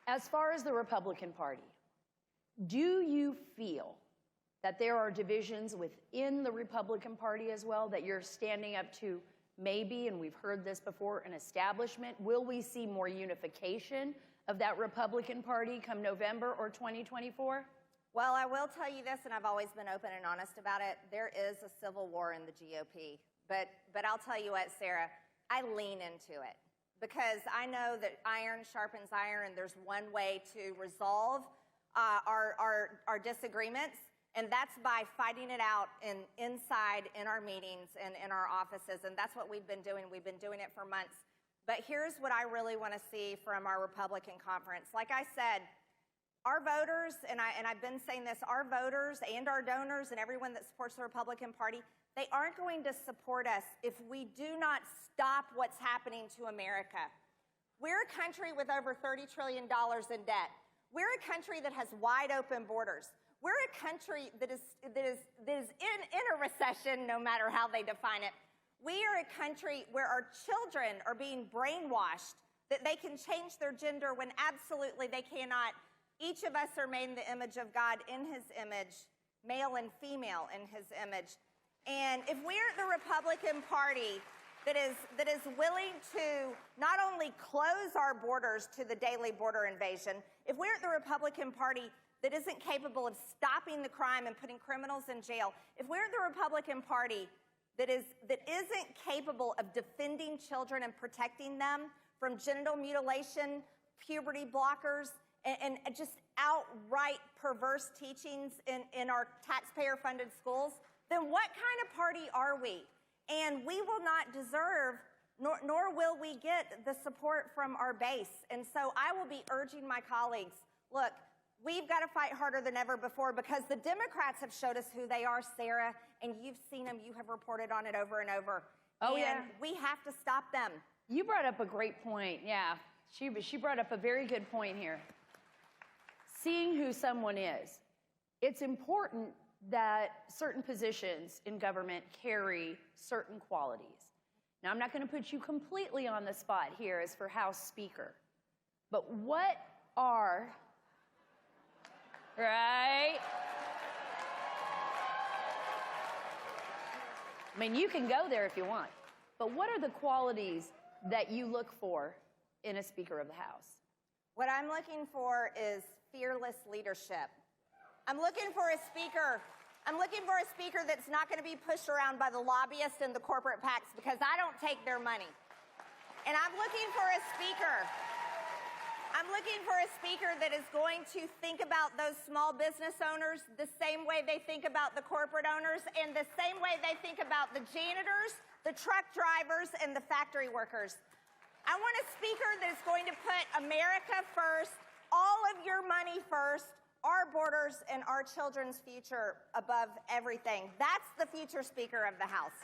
As far as the Republican Party, do you feel that there are divisions within the Republican Party as well, that you're standing up to maybe, and we've heard this before, an establishment? Will we see more unification of that Republican Party come November or 2024? Well, I will tell you this, and I've always been open and honest about it. There is a civil war in the GOP. But I'll tell you what, Sarah, I lean into it because I know that iron sharpens iron, and there's one way to resolve our disagreements, and that's by fighting it out inside in our meetings and in our offices, and that's what we've been doing. We've been doing it for months. But here's what I really want to see from our Republican conference. Like I said, our voters, and I've been saying this, our voters and our donors and everyone that supports the Republican Party, they aren't going to support us if we do not stop what's happening to America. We're a country with over $30 trillion in debt. We're a country that has wide open borders. We're a country that is in a recession, no matter how they define it. We are a country where our children are being brainwashed that they can change their gender when absolutely they cannot. Each of us are made in the image of God, in his image, male and female in his image. And if we're the Republican Party that is willing to not only close our borders to the daily border invasion, if we're the Republican Party that isn't capable of stopping the crime and putting criminals in jail, if we're the Republican Party that isn't capable of defending children and protecting them from genital mutilation, puberty blockers, and just outright perverse teachings in our taxpayer-funded schools, then what kind of party are we? And we will not deserve, nor will we get the support from our base. And so I will be urging my colleagues, look, we've got to fight harder than ever before because the Democrats have showed us who they are, Sarah, and you've seen them. You have reported on it over and over. Oh, and yeah. We have to stop them. You brought up a great point. Yeah, she brought up a very good point here. Seeing who someone is, it's important that certain positions in government carry certain qualities. Now, I'm not going to put you completely on the spot here as for House Speaker, but what are, right? I mean, you can go there if you want, but what are the qualities that you look for in a Speaker of the House? What I'm looking for is fearless leadership. I'm looking for a speaker that's not going to be pushed around by the lobbyists and the corporate PACs because I don't take their money. And I'm looking for a speaker that is going to think about those small business owners the same way they think about the corporate owners and the same way they think about the janitors, the truck drivers, and the factory workers. I want a speaker that is going to put America first, all of your money first, our borders and our children's future above everything. That's the future Speaker of the House.